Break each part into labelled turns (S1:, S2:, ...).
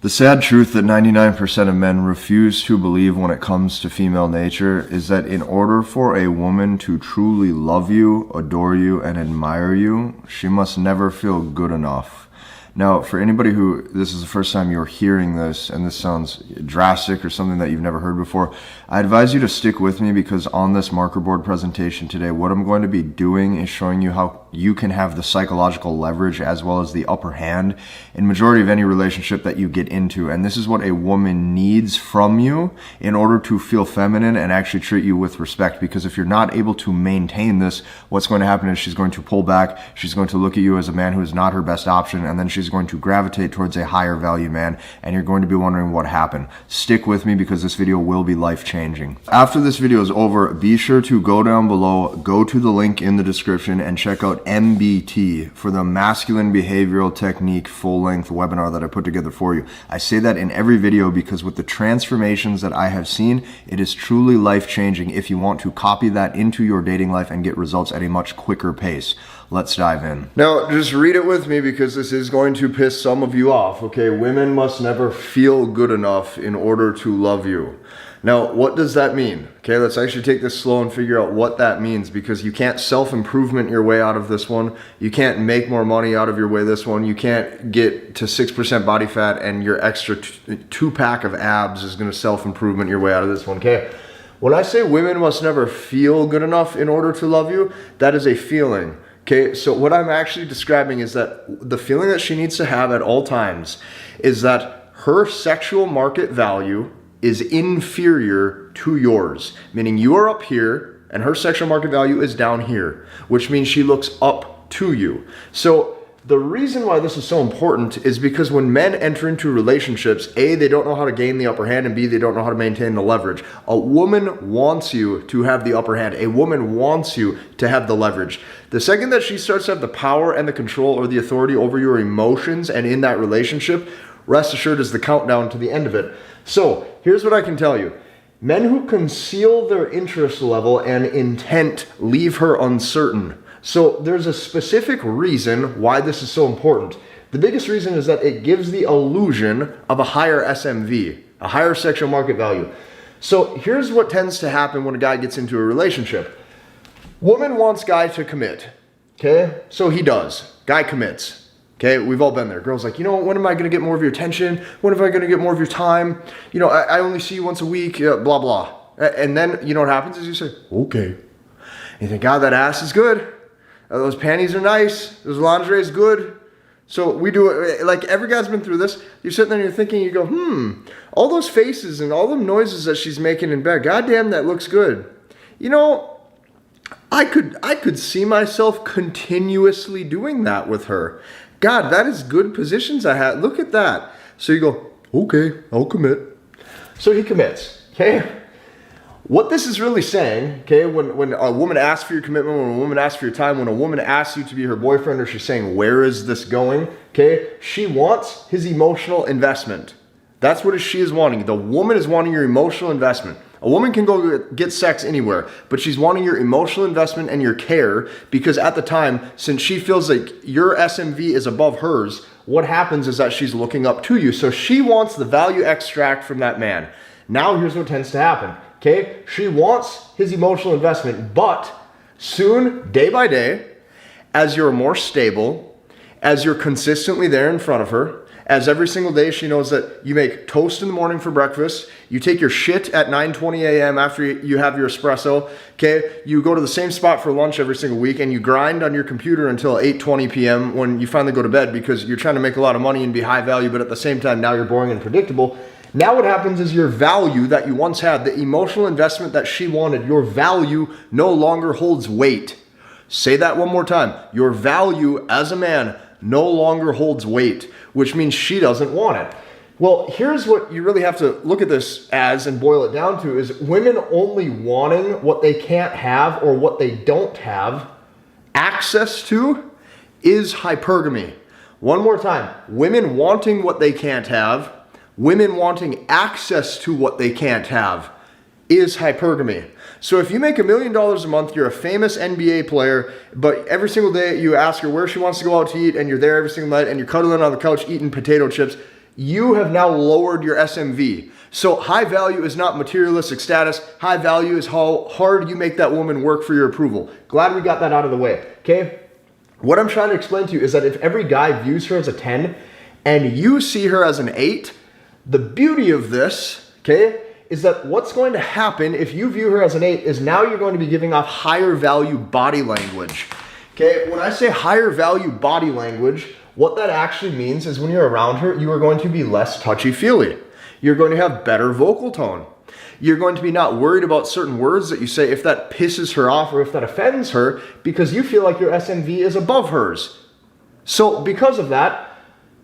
S1: The sad truth that 99% of men refuse to believe when it comes to female nature is that in order for a woman to truly love you, adore you, and admire you, she must never feel good enough. Now, for anybody who this is the first time you're hearing this and this sounds drastic or something that you've never heard before, I advise you to stick with me, because on this marker board presentation today, what I'm going to be doing is showing you how you can have the psychological leverage as well as the upper hand in majority of any relationship that you get into. And this is what a woman needs from you in order to feel feminine and actually treat you with respect. Because if you're not able to maintain this, what's going to happen is she's going to pull back. She's going to look at you as a man who is not her best option, and then she's going to gravitate towards a higher value man, and you're going to be wondering what happened. Stick with me, because this video will be life-changing. After this video is over, be sure to go down below, go to the link in the description, and check out MBT for the Masculine Behavioral Technique full-length webinar that I put together for you. I say that in every video because with the transformations that I have seen, it is truly life-changing if you want to copy that into your dating life and get results at a much quicker pace. Let's dive in. Now, just read it with me, because this is going to piss some of you off, okay? Women must never feel good enough in order to love you. Now, what does that mean? Okay, let's actually take this slow and figure out what that means, because you can't self-improvement your way out of this one. You can't make more money out of your way this one. You can't get to 6% body fat and your extra two-pack of abs is going to self-improvement your way out of this one, okay? When I say women must never feel good enough in order to love you, that is a feeling. Okay, so what I'm actually describing is that the feeling that she needs to have at all times is that her sexual market value is inferior to yours, meaning you are up here and her sexual market value is down here, which means she looks up to you. So the reason why this is so important is because when men enter into relationships, A, they don't know how to gain the upper hand, and B, they don't know how to maintain the leverage. A woman wants you to have the upper hand. A woman wants you to have the leverage. The second that she starts to have the power and the control or the authority over your emotions and in that relationship, rest assured is the countdown to the end of it. So here's what I can tell you. Men who conceal their interest level and intent leave her uncertain. So there's a specific reason why this is so important. The biggest reason is that it gives the illusion of a higher SMV, a higher sexual market value. So here's what tends to happen when a guy gets into a relationship. Woman wants guy to commit, okay? So he does. Guy commits, okay? We've all been there. Girl's like, you know, when am I gonna get more of your attention? When am I gonna get more of your time? You know, I only see you once a week, blah, blah. And then, you know what happens is you say, okay. And you think, God, that ass is good. Those panties are nice. Those lingerie is good. So we do it, like every guy's been through this. You're sitting there and you're thinking, you go, all those faces and all the noises that she's making in bed, goddamn, that looks good. You know, I could see myself continuously doing that with her. God, that is good positions I had. Look at that. So you go, okay, I'll commit. So he commits, okay? What this is really saying, okay, when a woman asks for your commitment, when a woman asks for your time, when a woman asks you to be her boyfriend, or she's saying, where is this going, okay, she wants his emotional investment. That's what she is wanting. The woman is wanting your emotional investment. A woman can go get sex anywhere, but she's wanting your emotional investment and your care, because at the time, since she feels like your SMV is above hers, what happens is that she's looking up to you. So she wants the value extract from that man. Now here's what tends to happen. Okay, she wants his emotional investment, but soon, day by day, as you're more stable, as you're consistently there in front of her, as every single day she knows that you make toast in the morning for breakfast, you take your shit at 9:20 a.m. after you have your espresso, okay, you go to the same spot for lunch every single week, and you grind on your computer until 8:20 p.m. when you finally go to bed because you're trying to make a lot of money and be high value, but at the same time now you're boring and predictable. Now what happens is your value that you once had, the emotional investment that she wanted, your value no longer holds weight. Say that one more time. Your value as a man no longer holds weight, which means she doesn't want it. Well, here's what you really have to look at this as and boil it down to is women only wanting what they can't have or what they don't have access to is hypergamy. One more time. Women wanting what they can't have, women wanting access to what they can't have is hypergamy. So if you make $1 million a month, you're a famous NBA player, but every single day you ask her where she wants to go out to eat and you're there every single night and you're cuddling on the couch eating potato chips, you have now lowered your SMV. So high value is not materialistic status. High value is how hard you make that woman work for your approval. Glad we got that out of the way, okay? What I'm trying to explain to you is that if every guy views her as a 10 and you see her as an 8, the beauty of this, okay, is that what's going to happen if you view her as an 8 is now you're going to be giving off higher value body language. Okay, when I say higher value body language, what that actually means is when you're around her, you are going to be less touchy-feely. You're going to have better vocal tone. You're going to be not worried about certain words that you say if that pisses her off or if that offends her because you feel like your SMV is above hers. So because of that,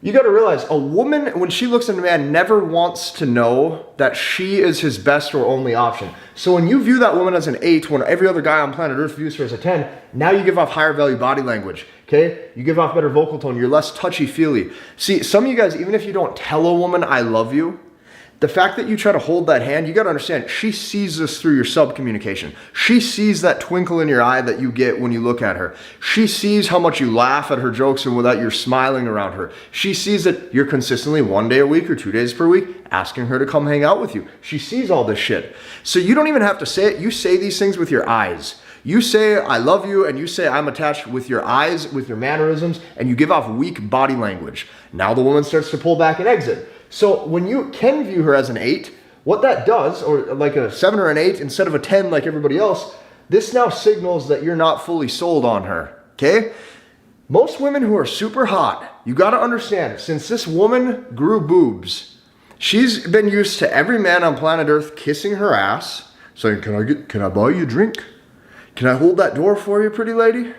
S1: you got to realize a woman, when she looks at a man, never wants to know that she is his best or only option. So when you view that woman as an 8, when every other guy on planet Earth views her as a 10, now you give off higher value body language, okay? You give off better vocal tone. You're less touchy-feely. See, some of you guys, even if you don't tell a woman, I love you, the fact that you try to hold that hand, you got to understand, she sees this through your sub-communication. She sees that twinkle in your eye that you get when you look at her. She sees how much you laugh at her jokes and that you're smiling around her. She sees that you're consistently 1 day a week or 2 days per week asking her to come hang out with you. She sees all this shit. So you don't even have to say it. You say these things with your eyes. You say, I love you, and you say, I'm attached with your eyes, with your mannerisms, and you give off weak body language. Now the woman starts to pull back and exit. So when you can view her as an 8, what that does, or like a 7 or an 8 instead of a 10 like everybody else, this now signals that you're not fully sold on her, okay? Most women who are super hot, you gotta understand, since this woman grew boobs, she's been used to every man on planet Earth kissing her ass, saying, can I buy you a drink? Can I hold that door for you, pretty lady?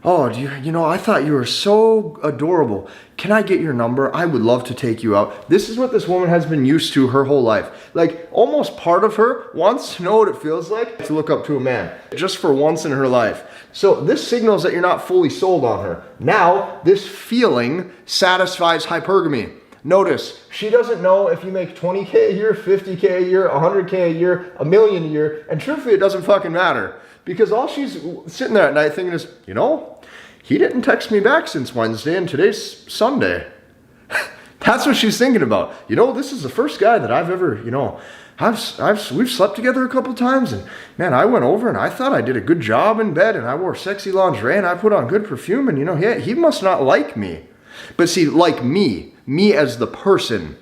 S1: Oh, you know, I thought you were so adorable. Can I get your number? I would love to take you out. This is what this woman has been used to her whole life. Like, almost part of her wants to know what it feels like to look up to a man, just for once in her life. So this signals that you're not fully sold on her. Now, this feeling satisfies hypergamy. Notice, she doesn't know if you make 20K a year, 50K a year, 100K a year, $1 million a year, and truthfully, it doesn't fucking matter. Because all she's sitting there at night thinking is, you know, he didn't text me back since Wednesday and today's Sunday. That's what she's thinking about. You know, this is the first guy that I've ever, you know, we've slept together a couple times, and man, I went over and I thought I did a good job in bed, and I wore sexy lingerie and I put on good perfume, and you know, he must not like me. But see, like me as the person.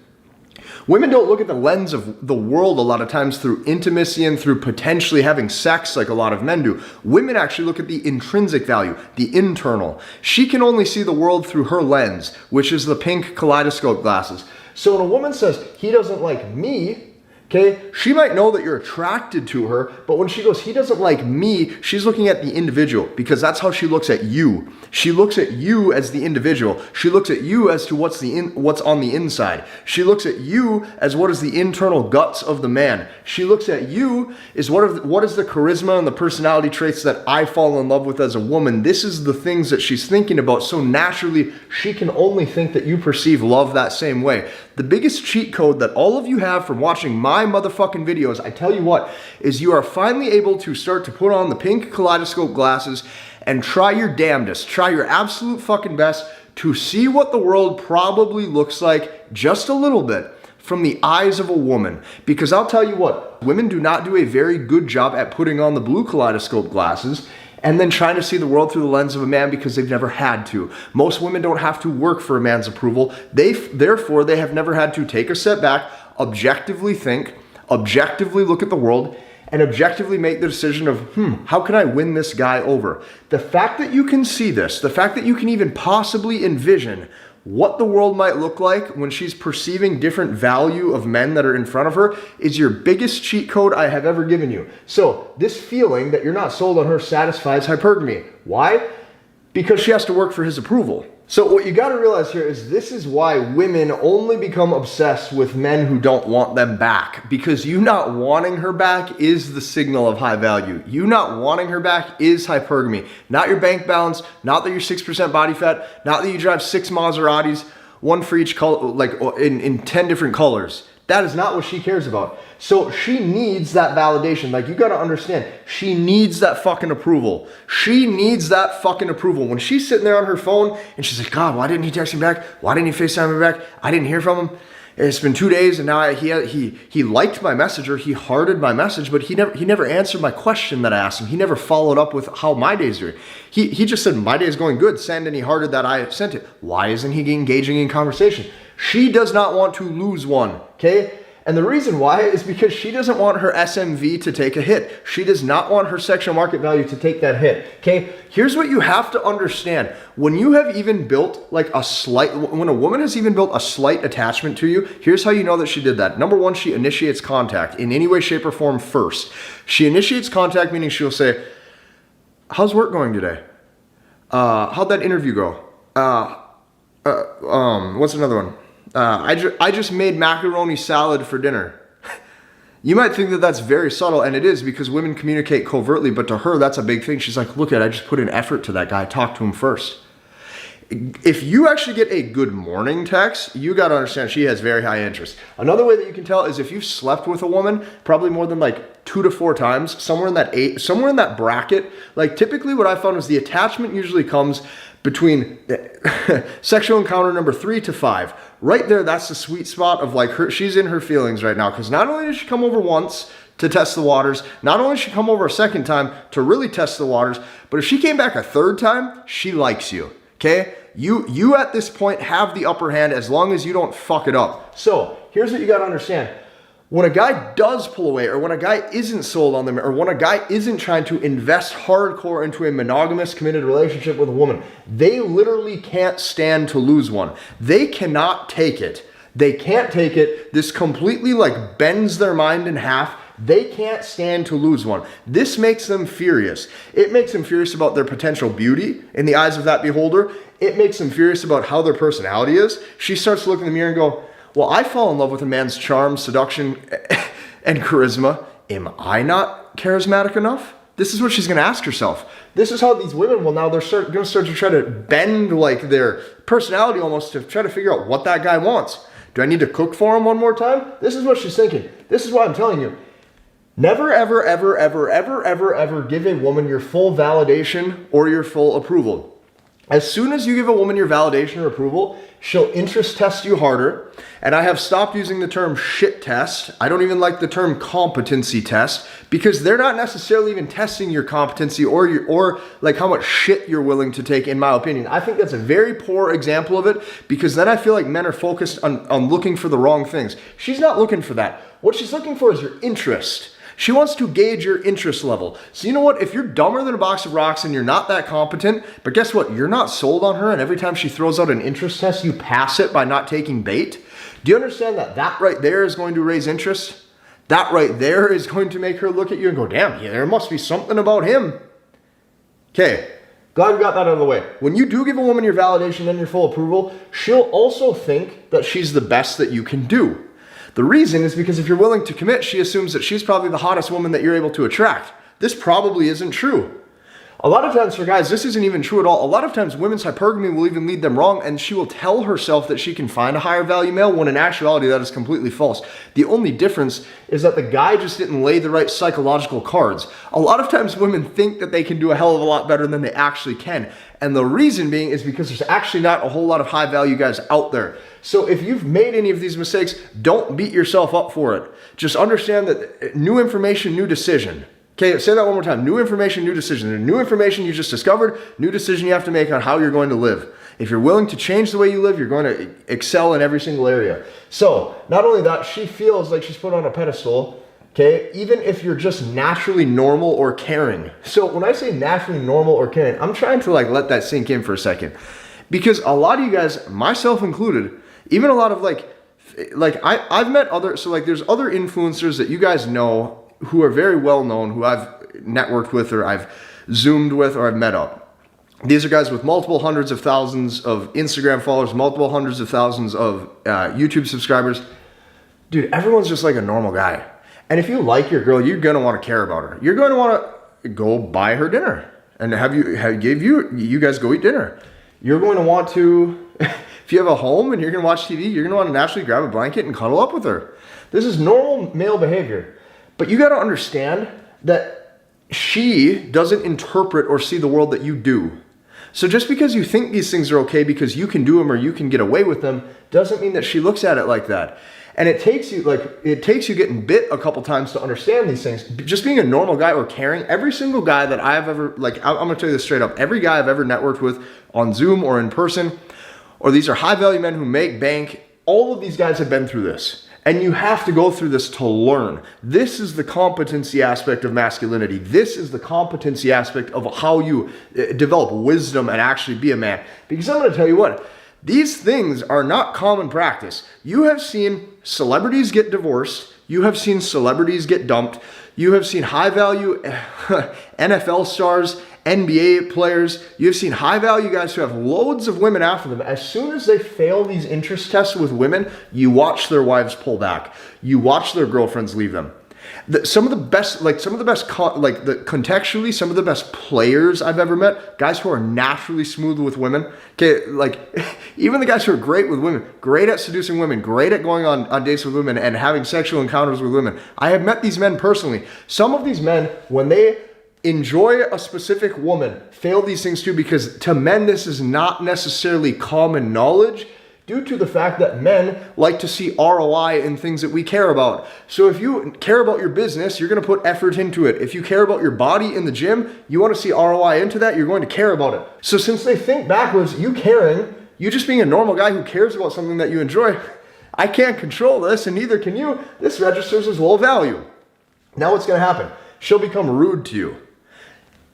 S1: Women don't look at the lens of the world a lot of times through intimacy and through potentially having sex like a lot of men do. Women actually look at the intrinsic value, the internal. She can only see the world through her lens, which is the pink kaleidoscope glasses. So when a woman says, he doesn't like me, okay, she might know that you're attracted to her, but when she goes, he doesn't like me, she's looking at the individual, because that's how she looks at you. She looks at you as the individual. She looks at you as to what's on the inside. She looks at you as what is the internal guts of the man. She looks at you as what is the charisma and the personality traits that I fall in love with as a woman. This is the things that she's thinking about. So naturally, she can only think that you perceive love that same way. The biggest cheat code that all of you have from watching my motherfucking videos, I tell you what, is you are finally able to start to put on the pink kaleidoscope glasses and try your damnedest, try your absolute fucking best to see what the world probably looks like just a little bit from the eyes of a woman. Because I'll tell you what, women do not do a very good job at putting on the blue kaleidoscope glasses and then trying to see the world through the lens of a man because they've never had to. Most women don't have to work for a man's approval. Therefore, they have never had to take a step back, objectively think, objectively look at the world, and objectively make the decision of, how can I win this guy over? The fact that you can see this, the fact that you can even possibly envision what the world might look like when she's perceiving different value of men that are in front of her is your biggest cheat code I have ever given you. So this feeling that you're not sold on her satisfies hypergamy. Why? Because she has to work for his approval. So what you got to realize here is this is why women only become obsessed with men who don't want them back. Because you not wanting her back is the signal of high value. You not wanting her back is hypergamy. Not your bank balance, not that you're 6% body fat, not that you drive 6 Maseratis, one for each color, like in 10 different colors. That is not what she cares about. So she needs that validation. Like, you got to understand, she needs that fucking approval. She needs that fucking approval. When she's sitting there on her phone and she's like, God, why didn't he text me back? Why didn't he FaceTime me back? I didn't hear from him. It's been 2 days and now he liked my message, or he hearted my message, but he never answered my question that I asked him. He never followed up with how my day's doing. He just said, my day's going good, send, and he hearted that I sent it. Why isn't he engaging in conversation? She does not want to lose one, okay? And the reason why is because she doesn't want her SMV to take a hit. She does not want her sexual market value to take that hit, okay? Here's what you have to understand. When you have even built like when a woman has even built a slight attachment to you, here's how you know that she did that. Number one, she initiates contact in any way, shape, or form first. She initiates contact, meaning she'll say, how's work going today? How'd that interview go? What's another one? I just made macaroni salad for dinner. You might think that that's very subtle, and it is, because women communicate covertly, but to her, that's a big thing. She's like, look, I just put in effort to that guy. Talk to him first. If you actually get a good morning text, you got to understand she has very high interest. Another way that you can tell is if you've slept with a woman probably more than like 2 to 4 times, somewhere in that bracket. Like, typically what I found was the attachment usually comes between sexual encounter number 3 to 5. Right there, that's the sweet spot of like she's in her feelings right now, because not only did she come over once to test the waters, not only did she come over a second time to really test the waters, but if she came back a third time, she likes you, okay? You at this point have the upper hand as long as you don't fuck it up. So here's what you got to understand. When a guy does pull away, or when a guy isn't sold on them, or when a guy isn't trying to invest hardcore into a monogamous, committed relationship with a woman, they literally can't stand to lose one. They cannot take it. They can't take it. This completely like bends their mind in half. They can't stand to lose one. This makes them furious. It makes them furious about their potential beauty in the eyes of that beholder. It makes them furious about how their personality is. She starts to look in the mirror and go, well, I fall in love with a man's charm, seduction, and charisma. Am I not charismatic enough? This is what she's going to ask herself. This is how these women will now, they're going to start to try to bend like their personality almost to try to figure out what that guy wants. Do I need to cook for him one more time? This is what she's thinking. This is why I'm telling you. Never, ever, ever, ever, ever, ever, ever give a woman your full validation or your full approval. As soon as you give a woman your validation or approval, she'll interest test you harder. And I have stopped using the term shit test. I don't even like the term competency test, because they're not necessarily even testing your competency or like how much shit you're willing to take, in my opinion. I think that's a very poor example of it, because then I feel like men are focused on looking for the wrong things. She's not looking for that. What she's looking for is your interest. She wants to gauge your interest level. So you know what? If you're dumber than a box of rocks and you're not that competent, but guess what? You're not sold on her, and every time she throws out an interest test, you pass it by not taking bait. Do you understand that that right there is going to raise interest? That right there is going to make her look at you and go, damn, yeah, there must be something about him. Okay, glad we got that out of the way. When you do give a woman your validation and your full approval, she'll also think that she's the best that you can do. The reason is because if you're willing to commit, she assumes that she's probably the hottest woman that you're able to attract. This probably isn't true. A lot of times for guys, this isn't even true at all. A lot of times women's hypergamy will even lead them wrong, and she will tell herself that she can find a higher value male, when in actuality that is completely false. The only difference is that the guy just didn't lay the right psychological cards. A lot of times women think that they can do a hell of a lot better than they actually can. And the reason being is because there's actually not a whole lot of high value guys out there. So if you've made any of these mistakes, don't beat yourself up for it. Just understand that new information, new decision. Okay, say that one more time. New information, new decision. And new information you just discovered, new decision you have to make on how you're going to live. If you're willing to change the way you live, you're going to excel in every single area. So not only that, she feels like she's put on a pedestal, okay, even if you're just naturally normal or caring. So when I say naturally normal or caring, I'm trying to like let that sink in for a second. Because a lot of you guys, myself included, even a lot of I've met other, so like there's other influencers that you guys know who are very well known, who I've networked with, or I've Zoomed with, or I've met up. These are guys with multiple hundreds of thousands of Instagram followers, multiple hundreds of thousands of YouTube subscribers. Dude, everyone's just like a normal guy. And if you like your girl, you're gonna want to care about her. You're going to want to go buy her dinner and you guys go eat dinner. You're going to want to If you have a home and you're going to watch TV, you're going to want to naturally grab a blanket and cuddle up with her. This is normal male behavior. But you got to understand that she doesn't interpret or see the world that you do. So just because you think these things are okay because you can do them or you can get away with them doesn't mean that she looks at it like that. And it takes you getting bit a couple times to understand these things. Just being a normal guy or caring, every single guy that I've ever, I'm going to tell you this straight up, every guy I've ever networked with on Zoom or in person, or these are high value men who make bank, all of these guys have been through this. And you have to go through this to learn. This is the competency aspect of masculinity. This is the competency aspect of how you develop wisdom and actually be a man. Because I'm going to tell you what, these things are not common practice. You have seen celebrities get divorced. You have seen celebrities get dumped. You have seen high value NFL stars, NBA players. You've seen high value guys who have loads of women after them. As soon as they fail these interest tests with women, you watch their wives pull back. You watch their girlfriends leave them. Some of the best players I've ever met, guys who are naturally smooth with women. Okay, even the guys who are great with women, great at seducing women, great at going on dates with women and having sexual encounters with women. I have met these men personally. Some of these men, when they enjoy a specific woman, fail these things too, because to men this is not necessarily common knowledge, due to the fact that men like to see ROI in things that we care about. So if you care about your business, you're going to put effort into it. If you care about your body in the gym, you want to see ROI into that, you're going to care about it. So since they think backwards, you caring, you just being a normal guy who cares about something that you enjoy, I can't control this and neither can you. This registers as low value. Now what's going to happen? She'll become rude to you.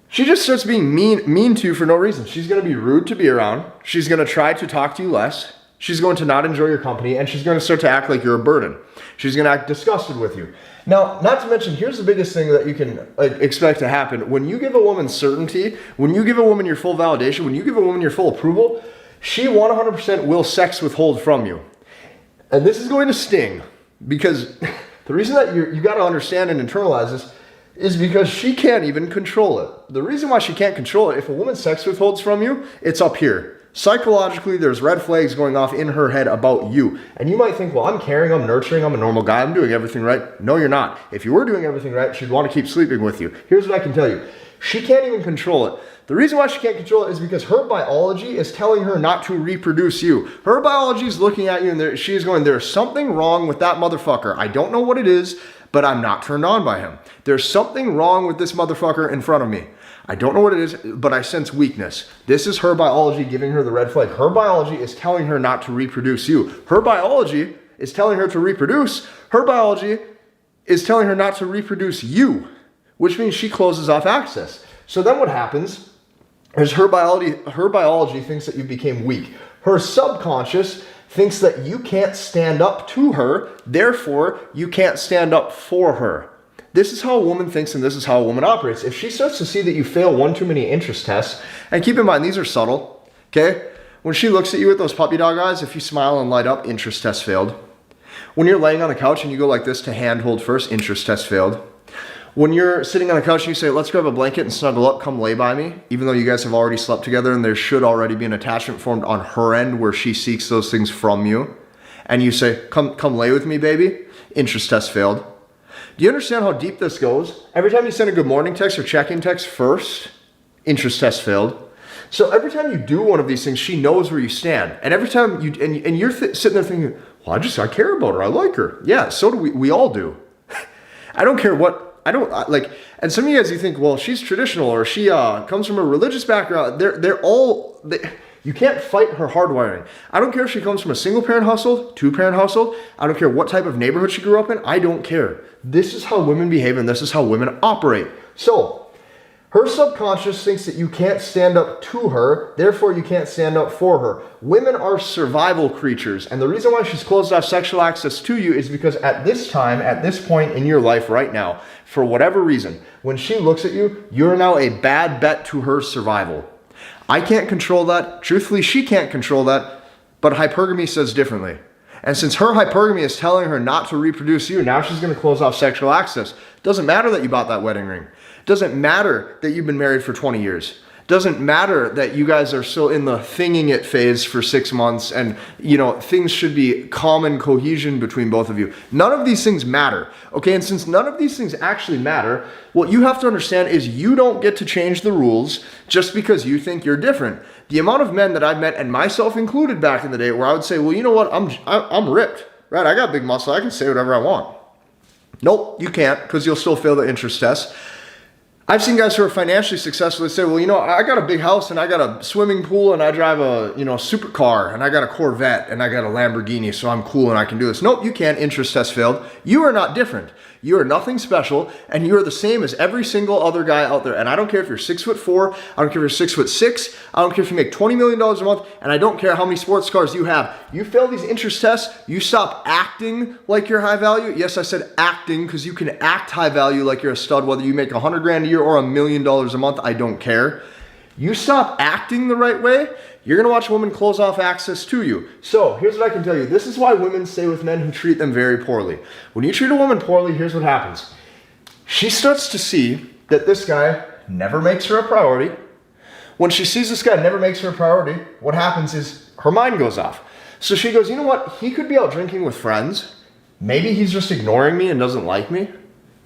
S1: She just starts being mean to you for no reason. She's going to be rude to be around. She's going to try to talk to you less. She's going to not enjoy your company, and she's going to start to act like you're a burden. She's going to act disgusted with you. Now, not to mention, here's the biggest thing that you can expect to happen. When you give a woman certainty, when you give a woman your full validation, when you give a woman your full approval, she 100% will sex withhold from you. And this is going to sting, because the reason that you got to understand and internalize this is because she can't even control it. The reason why she can't control it, if a woman sex withholds from you, it's up here. Psychologically, there's red flags going off in her head about you. And you might think, well, I'm caring, I'm nurturing, I'm a normal guy, I'm doing everything right. No, you're not. If you were doing everything right, she'd want to keep sleeping with you. Here's what I can tell you. She can't even control it. The reason why she can't control it is because her biology is telling her not to reproduce you. Her biology is looking at you and she is going, there's something wrong with that motherfucker. I don't know what it is, but I'm not turned on by him. There's something wrong with this motherfucker in front of me. I don't know what it is, but I sense weakness. This is her biology giving her the red flag. Her biology is telling her not to reproduce you. Her biology is telling her to reproduce. Her biology is telling her not to reproduce you, which means she closes off access. So then what happens is her biology thinks that you became weak. Her subconscious thinks that you can't stand up to her, therefore you can't stand up for her. This is how a woman thinks and this is how a woman operates. If she starts to see that you fail one too many interest tests, and keep in mind, these are subtle, okay? When she looks at you with those puppy dog eyes, if you smile and light up, interest test failed. When you're laying on the couch and you go like this to hand hold first, interest test failed. When you're sitting on the couch and you say, let's grab a blanket and snuggle up, come lay by me, even though you guys have already slept together and there should already be an attachment formed on her end where she seeks those things from you, and you say, come lay with me, baby, interest test failed. Do you understand how deep this goes? Every time you send a good morning text or check-in text first, interest test failed. So every time you do one of these things, she knows where you stand. And every time you, and you're sitting there thinking, well, I care about her. I like her. Yeah, so do we all do. I don't care what, and some of you guys, you think, well, she's traditional or she comes from a religious background. You can't fight her hardwiring. I don't care if she comes from a single parent household, two parent household. I don't care what type of neighborhood she grew up in. I don't care. This is how women behave and this is how women operate. So her subconscious thinks that you can't stand up to her, therefore you can't stand up for her. Women are survival creatures, and the reason why she's closed off sexual access to you is because at this time, at this point in your life right now, for whatever reason, when she looks at you, you're now a bad bet to her survival. I can't control that. Truthfully, she can't control that, but hypergamy says differently. And since her hypergamy is telling her not to reproduce you, now she's going to close off sexual access. Doesn't matter that you bought that wedding ring. Doesn't matter that you've been married for 20 years. Doesn't matter that you guys are still in the thinging it phase for 6 months and, you know, things should be common cohesion between both of you. None of these things matter, okay? And since none of these things actually matter, what you have to understand is you don't get to change the rules just because you think you're different. The amount of men that I've met, and myself included back in the day, where I would say, well, you know what, I'm ripped, right? I got big muscle, I can say whatever I want. Nope, you can't, because you'll still fail the interest test. I've seen guys who are financially successful that say, well, you know, I got a big house and I got a swimming pool and I drive a, you know, supercar and I got a Corvette and I got a Lamborghini, so I'm cool and I can do this. Nope, you can't. Interest test failed. You are not different. You are nothing special, and you are the same as every single other guy out there. And I don't care if you're 6'4", I don't care if you're 6'6", I don't care if you make $20 million a month, and I don't care how many sports cars you have. You fail these interest tests, you stop acting like you're high value. Yes, I said acting, because you can act high value like you're a stud, whether you make 100 grand a year or $1 million a month, I don't care. You stop acting the right way, you're gonna watch women close off access to you. So here's what I can tell you. This is why women stay with men who treat them very poorly. When you treat a woman poorly, here's what happens. She starts to see that this guy never makes her a priority. When she sees this guy never makes her a priority, what happens is her mind goes off. So she goes, you know what? He could be out drinking with friends. Maybe he's just ignoring me and doesn't like me.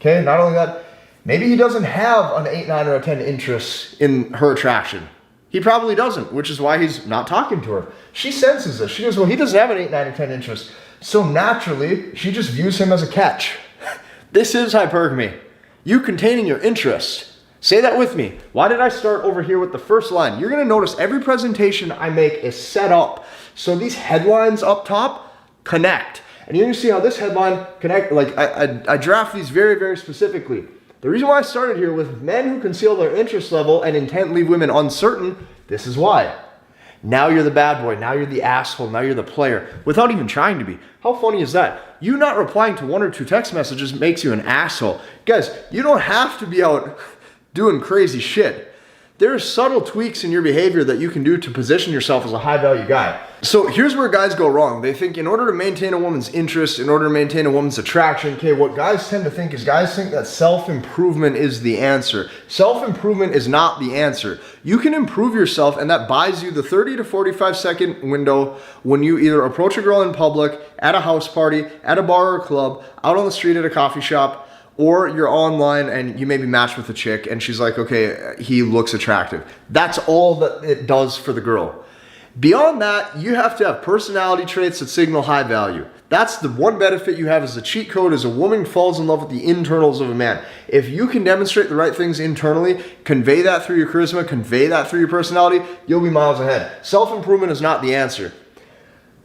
S1: Okay, not only that, maybe he doesn't have an 8, 9, or a 10 interest in her attraction. He probably doesn't, which is why he's not talking to her. She senses this. She goes, well, he doesn't have an 8, 9, or 10 interest. So naturally, she just views him as a catch. This is hypergamy. You containing your interest. Say that with me. Why did I start over here with the first line? You're going to notice every presentation I make is set up. So these headlines up top connect. And you're going to see how this headline connect. Like I draft these very, very specifically. The reason why I started here with men who conceal their interest level and intent leave women uncertain, this is why. Now you're the bad boy, now you're the asshole, now you're the player, without even trying to be. How funny is that? You not replying to 1 or 2 text messages makes you an asshole. Guys, you don't have to be out doing crazy shit. There are subtle tweaks in your behavior that you can do to position yourself as a high value guy. So here's where guys go wrong. They think in order to maintain a woman's interest, in order to maintain a woman's attraction, okay, what guys tend to think is guys think that self-improvement is the answer. Self-improvement is not the answer. You can improve yourself, and that buys you the 30 to 45 second window when you either approach a girl in public, at a house party, at a bar or club, out on the street at a coffee shop, or you're online and you maybe match with a chick and she's like, okay, he looks attractive. That's all that it does for the girl. Beyond that, you have to have personality traits that signal high value. That's the one benefit you have as a cheat code as a woman falls in love with the internals of a man. If you can demonstrate the right things internally, convey that through your charisma, convey that through your personality, you'll be miles ahead. Self-improvement is not the answer.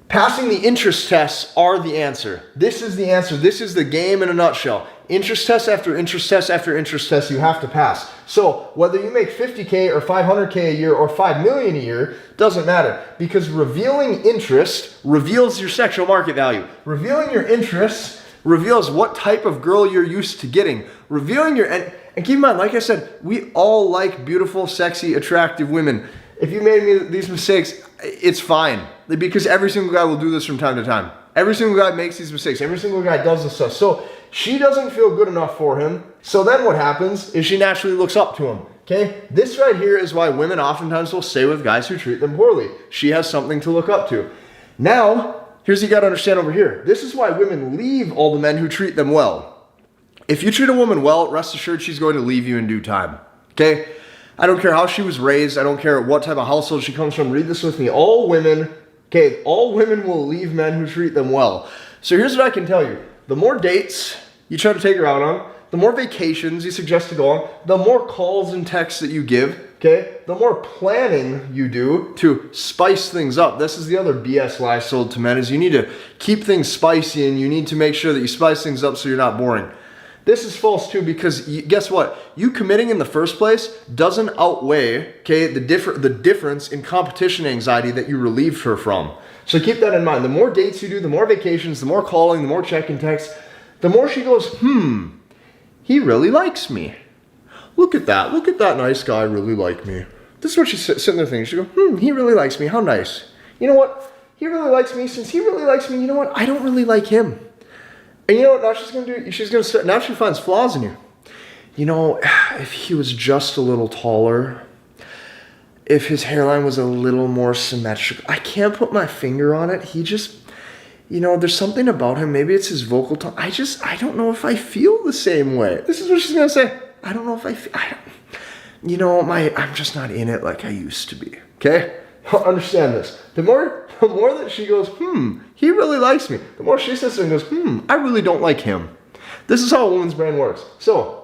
S1: Passing the interest tests are the answer. This is the answer. This is the game in a nutshell. Interest test after interest test after interest test you have to pass. So whether you make 50K or 500K a year or 5 million a year, doesn't matter, because revealing interest reveals your sexual market value. Revealing your interests reveals what type of girl you're used to getting. Revealing your, and keep in mind, like I said, we all like beautiful, sexy, attractive women. If you made me these mistakes, it's fine, because every single guy will do this from time to time. Every single guy makes these mistakes. Every single guy does this stuff. So she doesn't feel good enough for him. So then what happens is she naturally looks up to him. Okay? This right here is why women oftentimes will stay with guys who treat them poorly. She has something to look up to. Now, here's what you got to understand over here. This is why women leave all the men who treat them well. If you treat a woman well, rest assured she's going to leave you in due time. Okay? I don't care how she was raised. I don't care what type of household she comes from. Read this with me. All women will leave men who treat them well. So here's what I can tell you. The more dates you try to take her out on, the more vacations you suggest to go on, the more calls and texts that you give, okay? The more planning you do to spice things up. This is the other BS lie sold to men, is you need to keep things spicy and you need to make sure that you spice things up so you're not boring. This is false too, because guess what? You committing in the first place doesn't outweigh, okay, the difference in competition anxiety that you relieved her from. So keep that in mind. The more dates you do, the more vacations, the more calling, the more checking texts, the more she goes, he really likes me. Look at that nice guy really like me. This is what she's sitting there thinking. She goes, he really likes me, how nice. You know what? He really likes me. Since he really likes me, you know what? I don't really like him. And you know what now she's going to do? She's going to start, now she finds flaws in you. You know, if he was just a little taller, if his hairline was a little more symmetrical. I can't put my finger on it. He just, you know, there's something about him. Maybe it's his vocal tone. I don't know if I feel the same way. This is what she's going to say. I don't know if I feel, you know, I'm just not in it like I used to be. Okay? Understand this. The more that she goes, he really likes me. The more she sits there and goes, I really don't like him. This is how a woman's brain works. So,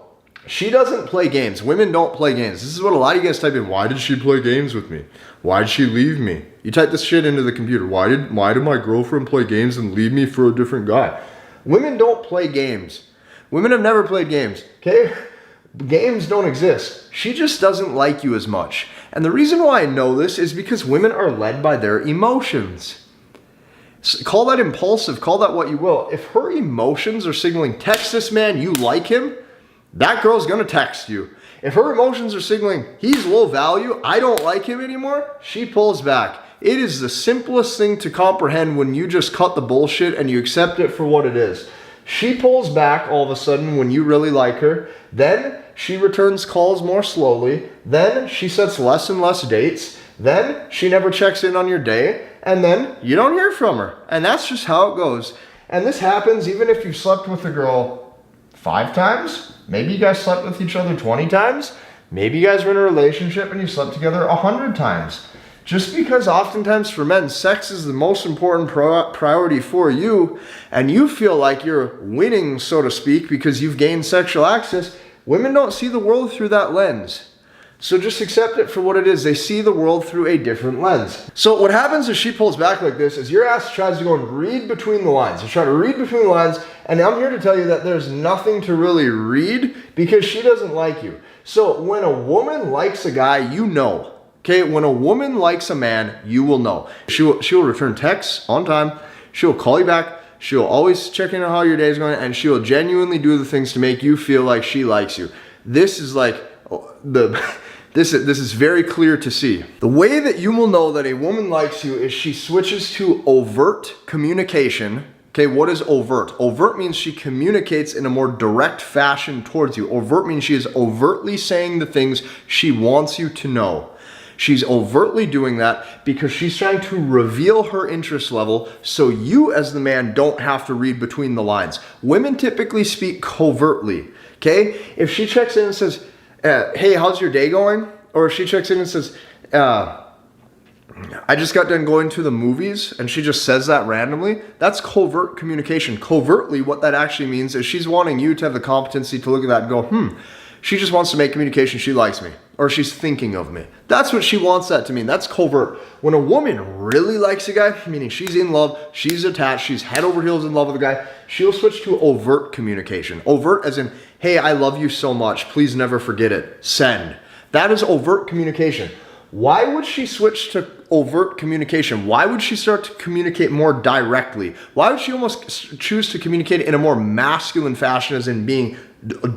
S1: she doesn't play games. Women don't play games. This is what a lot of you guys type in. Why did she play games with me? Why did she leave me? You type this shit into the computer. Why did my girlfriend play games and leave me for a different guy? Women don't play games. Women have never played games. Okay? Games don't exist. She just doesn't like you as much. And the reason why I know this is because women are led by their emotions. Call that impulsive, call that what you will. If her emotions are signaling, text this man, you like him, that girl's gonna text you. If her emotions are signaling, he's low value, I don't like him anymore, she pulls back. It is the simplest thing to comprehend when you just cut the bullshit and you accept it for what it is. She pulls back all of a sudden when you really like her. Then she returns calls more slowly. Then she sets less and less dates. Then she never checks in on your day. And then you don't hear from her. And that's just how it goes. And this happens even if you slept with a girl 5 times. Maybe you guys slept with each other 20 times. Maybe you guys were in a relationship and you slept together 100 times. Just because oftentimes for men, sex is the most important priority for you, and you feel like you're winning, so to speak, because you've gained sexual access, women don't see the world through that lens. So just accept it for what it is. They see the world through a different lens. So what happens if she pulls back like this is your ass tries to go and read between the lines. You try to read between the lines, and I'm here to tell you that there's nothing to really read because she doesn't like you. So when a woman likes a guy, you know. Okay, when a woman likes a man, you will know. She'll return texts on time. She'll call you back. She'll always check in on how your day is going, and she'll genuinely do the things to make you feel like she likes you. This is like this is very clear to see. The way that you will know that a woman likes you is she switches to overt communication. Okay, what is overt? Overt means she communicates in a more direct fashion towards you. Overt means she is overtly saying the things she wants you to know. She's overtly doing that because she's trying to reveal her interest level so you as the man don't have to read between the lines. Women typically speak covertly, okay? If she checks in and says, hey, how's your day going? Or if she checks in and says, I just got done going to the movies, and she just says that randomly, that's covert communication. Covertly, what that actually means is she's wanting you to have the competency to look at that and go, she just wants to make communication, she likes me, or she's thinking of me. That's what she wants that to mean. That's covert. When a woman really likes a guy, meaning she's in love, she's attached, she's head over heels in love with a guy, she'll switch to overt communication. Overt as in, hey, I love you so much, please never forget it, send. That is overt communication. Why would she switch to overt communication? Why would she start to communicate more directly? Why would she almost choose to communicate in a more masculine fashion, as in being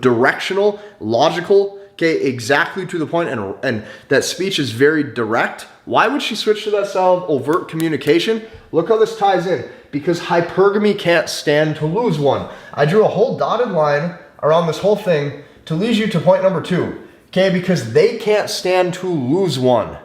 S1: directional, logical, okay, exactly to the point, and that speech is very direct? Why would she switch to that style of overt communication? Look how this ties in. Because hypergamy can't stand to lose one. I drew a whole dotted line around this whole thing to lead you to point number 2. Okay, because they can't stand to lose one.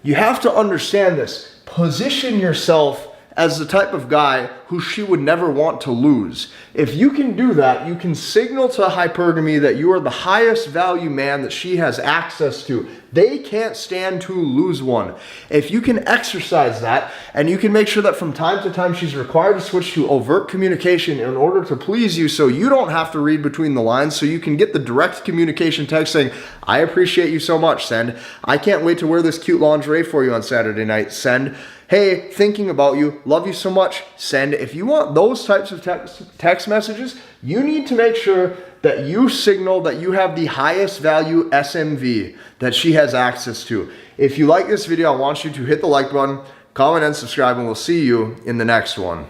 S1: You have to understand this. Position yourself as the type of guy who she would never want to lose. If you can do that, you can signal to hypergamy that you are the highest value man that she has access to. They can't stand to lose one. If you can exercise that, and you can make sure that from time to time she's required to switch to overt communication in order to please you, so you don't have to read between the lines, so you can get the direct communication text saying, I appreciate you so much, send. I can't wait to wear this cute lingerie for you on Saturday night, send. Hey, thinking about you, love you so much, send. If you want those types of text messages, you need to make sure that you signal that you have the highest value SMV that she has access to. If you like this video, I want you to hit the like button, comment, and subscribe, and we'll see you in the next one.